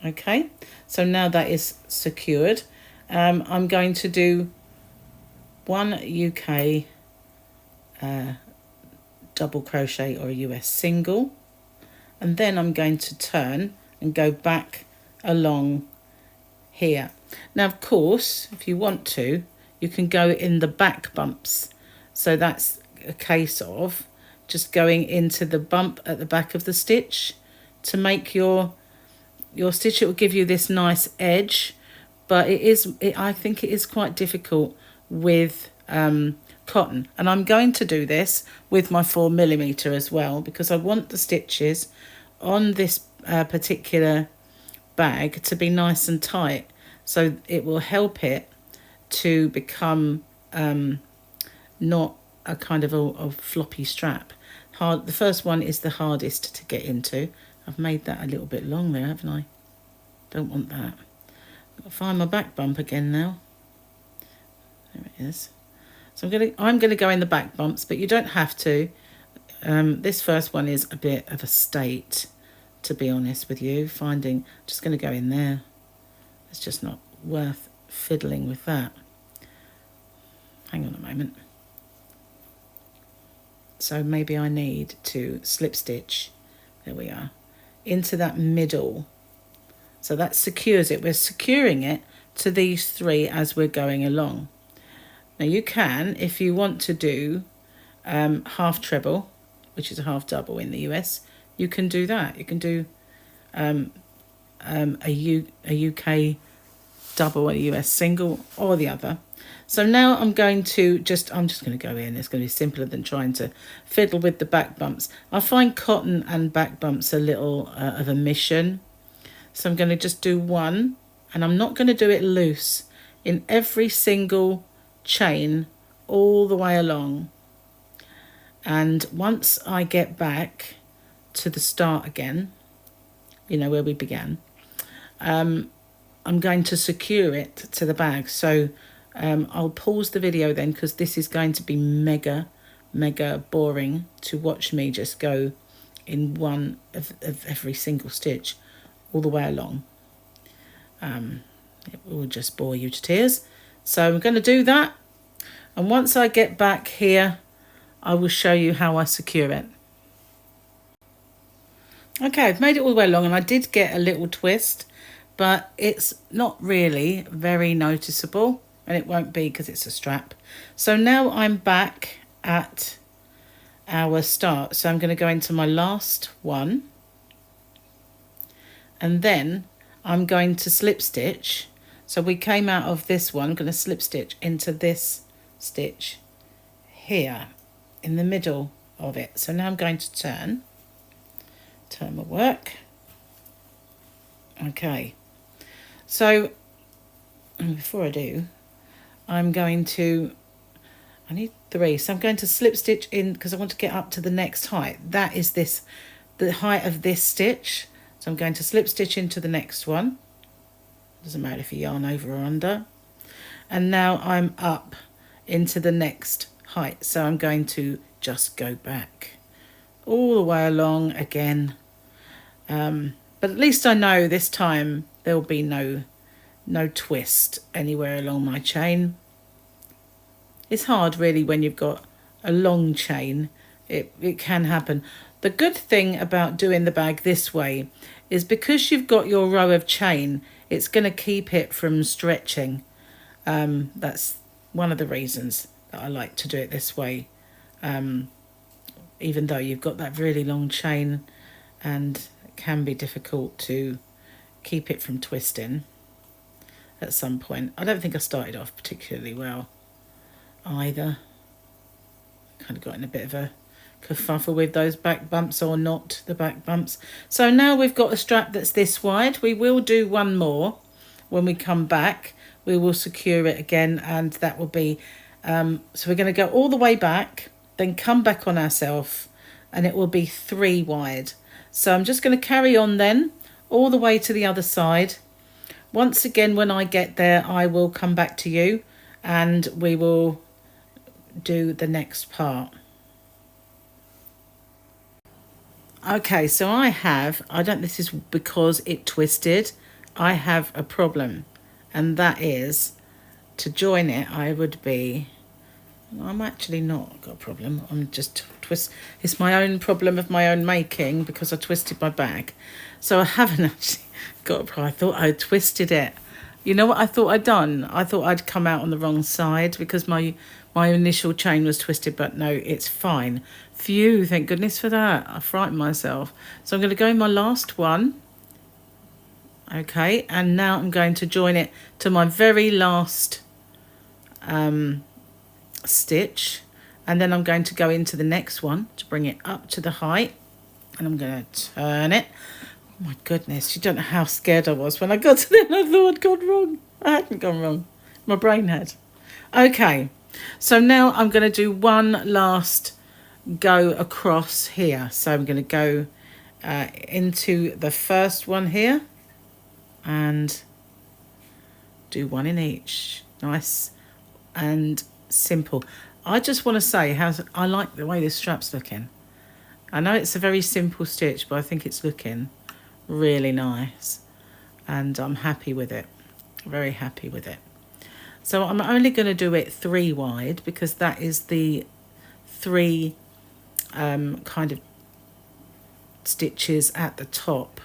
Okay, so now that is secured. I'm going to do 1 UK double crochet or a US single, and then I'm going to turn and go back along here. Now, of course, if you want to, you can go in the back bumps. So that's a case of just going into the bump at the back of the stitch to make your stitch. It will give you this nice edge, but I think it is quite difficult with cotton, and I'm going to do this with my 4mm as well, because I want the stitches on this particular bag to be nice and tight, so it will help it to become not a kind of a floppy strap. The first one is the hardest to get into. I've made that a little bit long there, haven't I? Don't want that. I've got to find my back bump again now. There it is. So I'm gonna go in the back bumps, but you don't have to. This first one is a bit of a state, to be honest with you. Just gonna go in there. It's just not worth fiddling with that. Hang on a moment. So maybe I need to slip stitch. There we are. Into that middle. So that secures it. We're securing it to these 3 as we're going along. Now you can, if you want to do half treble, which is a half double in the US, you can do that. You can do a UK double, a US single, or the other. So now I'm just going to go in. It's going to be simpler than trying to fiddle with the back bumps. I find cotton and back bumps a little of a mission. So I'm going to just do 1, and I'm not going to do it loose in every single chain all the way along. And once I get back to the start again, you know, where we began, I'm going to secure it to the bag. So I'll pause the video then, because this is going to be mega boring to watch me just go in one of every single stitch all the way along. It will just bore you to tears. So I'm going to do that, and once I get back here, I will show you how I secure it. Okay, I've made it all the way along, and I did get a little twist, but it's not really very noticeable, and it won't be because it's a strap. So now I'm back at our start. So I'm going to go into my last one, and then I'm going to slip stitch. So we came out of this one, I'm going to slip stitch into this stitch here in the middle of it. So now I'm going to turn my work. Okay, so before I do, I need 3, so I'm going to slip stitch in because I want to get up to the next height. That is the height of this stitch. So I'm going to slip stitch into the next one. doesn't matter if you yarn over or under. And now I'm up into the next height, so I'm going to just go back all the way along again, but at least I know this time there will be no twist anywhere along my chain. It's hard really when you've got a long chain. It can happen. The good thing about doing the bag this way is because you've got your row of chain, it's going to keep it from stretching. That's one of the reasons that I like to do it this way, even though you've got that really long chain and it can be difficult to keep it from twisting at some point. I don't think I started off particularly well either. Kind of got in a bit of a kerfuffle with those back bumps, or not the back bumps. So now we've got a strap that's this wide. We will do one more when we come back. We will secure it again, and that will be so we're going to go all the way back, then come back on ourselves, and it will be 3 wide. So I'm just going to carry on then all the way to the other side. Once again, when I get there, I will come back to you and we will do the next part. Okay, so this is because it twisted, I have a problem, and that is to join it. I'm actually not got a problem. I'm just it's my own problem of my own making because I twisted my bag. So I haven't actually got a problem. I thought I twisted it. You know what I thought I'd done? I thought I'd come out on the wrong side because my initial chain was twisted, but no, it's fine. Phew, thank goodness for that. I frightened myself. So I'm going to go in my last one. Okay, and now I'm going to join it to my very last stitch, and then I'm going to go into the next one to bring it up to the height, and I'm going to turn it. Oh my goodness, you don't know how scared I was when I got to it. I thought I'd gone wrong. I hadn't gone wrong. My brain had. Okay, so now I'm going to do one last go across here. So I'm going to go into the first one here and do one in each. Nice and simple. I just want to say how I like the way this strap's looking. I know it's a very simple stitch, but I think it's looking really nice and I'm happy with it. Very happy with it. So I'm only going to do it 3 wide because that is the 3 kind of stitches at the top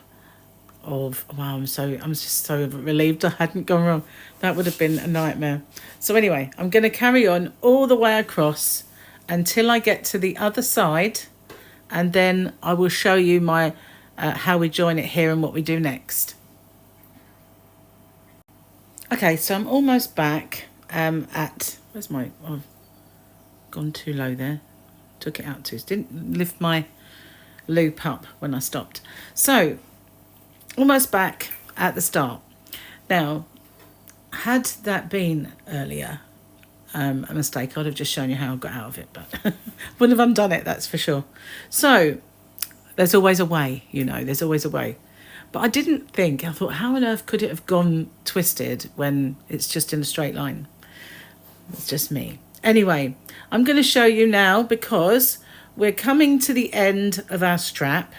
of, wow, I'm just so relieved I hadn't gone wrong. That would have been a nightmare. So anyway, I'm going to carry on all the way across until I get to the other side, and then I will show you my how we join it here and what we do next. Okay, so I'm almost back at, where's my, I've gone too low there, took it out too, didn't lift my loop up when I stopped. So almost back at the start. Now, had that been earlier a mistake, I'd have just shown you how I got out of it, but wouldn't have undone it, that's for sure. So there's always a way, you know, there's always a way. But I didn't think, I thought, how on earth could it have gone twisted when it's just in a straight line? It's just me. Anyway, I'm going to show you now because we're coming to the end of our strap,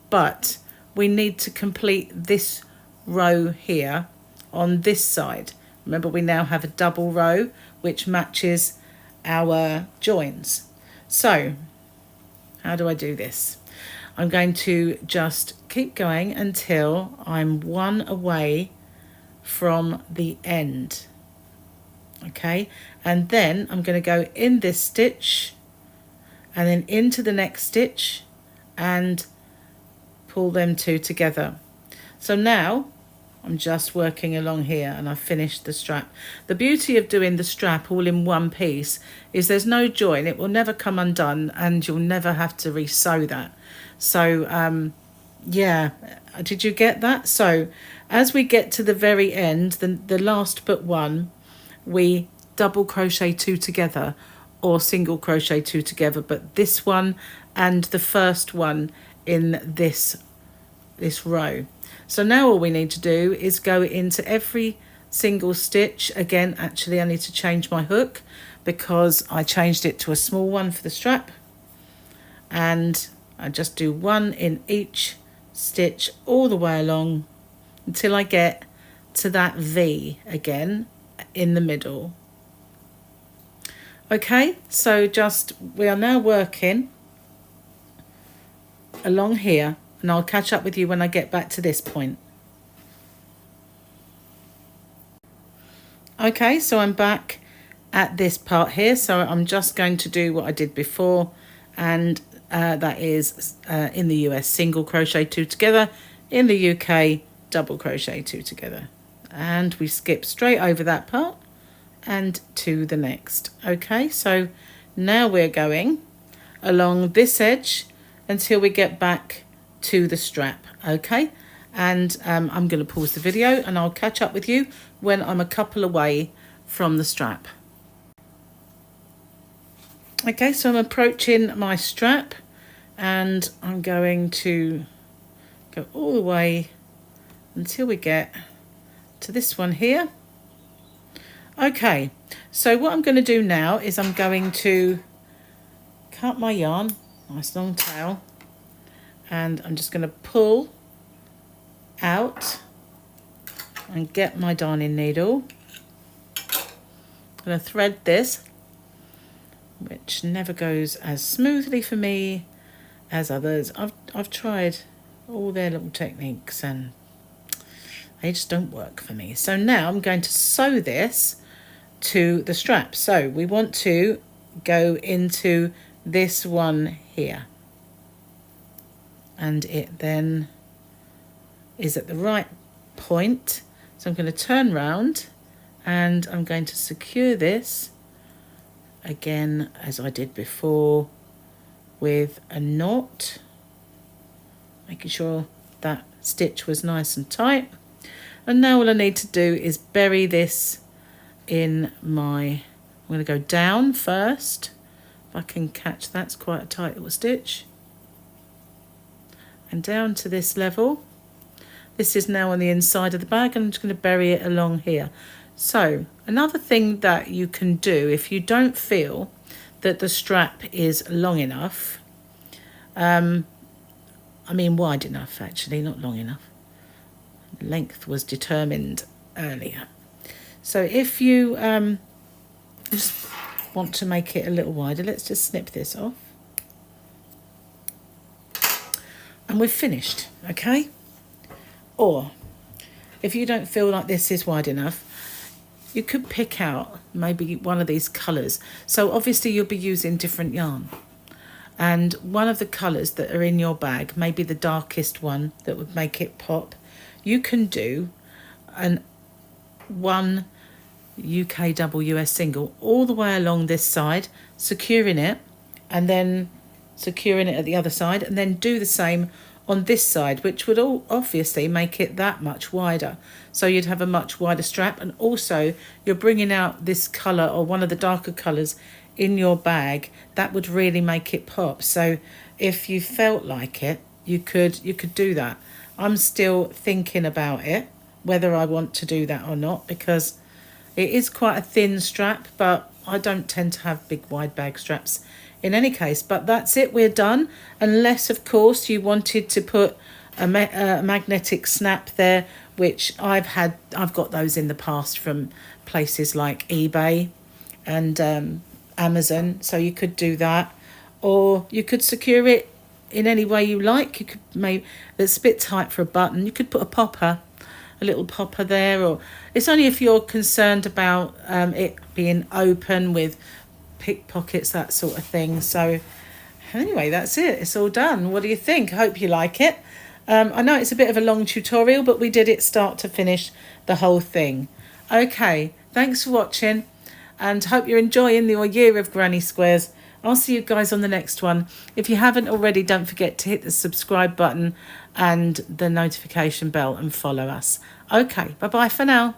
but we need to complete this row here on this side. Remember, we now have a double row which matches our joins. So how do I do this? I'm going to just keep going until I'm 1 away from the end. Okay, and then I'm going to go in this stitch and then into the next stitch and pull them 2 together. So now I'm just working along here and I've finished the strap. The beauty of doing the strap all in one piece is there's no join, it will never come undone and you'll never have to re-sew that. So yeah, did you get that? So as we get to the very end, the last but one, we double crochet 2 together or single crochet 2 together, but this one and the first one in this this row. So now all we need to do is go into every single stitch. Again, actually I need to change my hook because I changed it to a small one for the strap, and I just do one in each stitch all the way along until I get to that V again in the middle. Okay, so we are now working along here, and I'll catch up with you when I get back to this point. Okay, so I'm back at this part here, so I'm just going to do what I did before, and that is in the US single crochet 2 together, in the UK double crochet 2 together, and we skip straight over that part and to the next. Okay, so now we're going along this edge until we get back to the strap. Okay, and I'm going to pause the video and I'll catch up with you when I'm a couple away from the strap. Okay, so I'm approaching my strap and I'm going to go all the way until we get to this one here. Okay, so what I'm going to do now is I'm going to cut my yarn, nice long tail, and I'm just going to pull out and get my darning needle. I'm going to thread this, which never goes as smoothly for me as others. I've tried all their little techniques and they just don't work for me. So now I'm going to sew this to the strap. So we want to go into this one here, and it then is at the right point. So I'm going to turn round and I'm going to secure this again as I did before with a knot, making sure that stitch was nice and tight. And now all I need to do is bury this in my, I'm going to go down first, if I can catch that's quite a tight little stitch, and down to this level. This is now on the inside of the bag, and I'm just going to bury it along here. So another thing that you can do if you don't feel that the strap is long enough, I mean wide enough actually, not long enough. Length was determined earlier. So if you just want to make it a little wider, let's just snip this off. And we've finished, okay? Or if you don't feel like this is wide enough, you could pick out maybe one of these colours. So obviously you'll be using different yarn. And one of the colours that are in your bag, maybe the darkest one that would make it pop, you can do one UK double US single all the way along this side, securing it, and then securing it at the other side, and then do the same on this side, which would all obviously make it that much wider. So you'd have a much wider strap, and also you're bringing out this colour or one of the darker colours in your bag. That would really make it pop. So if you felt like it, you could do that. I'm still thinking about it, whether I want to do that or not, because it is quite a thin strap, but I don't tend to have big wide bag straps in any case. But that's it, we're done, unless of course you wanted to put a magnetic snap there, which I've got those in the past from places like eBay and Amazon, so you could do that, or you could secure it in any way you like. You could maybe, it's a bit tight for a button, you could put a little popper there, or it's only if you're concerned about it being open with pickpockets, that sort of thing. So anyway, that's it, it's all done. What do you think? I hope you like it. I know it's a bit of a long tutorial, but we did it start to finish, the whole thing. Okay, thanks for watching, and hope you're enjoying your year of granny squares. I'll see you guys on the next one. If you haven't already, don't forget to hit the subscribe button and the notification bell and follow us. Okay, bye-bye for now.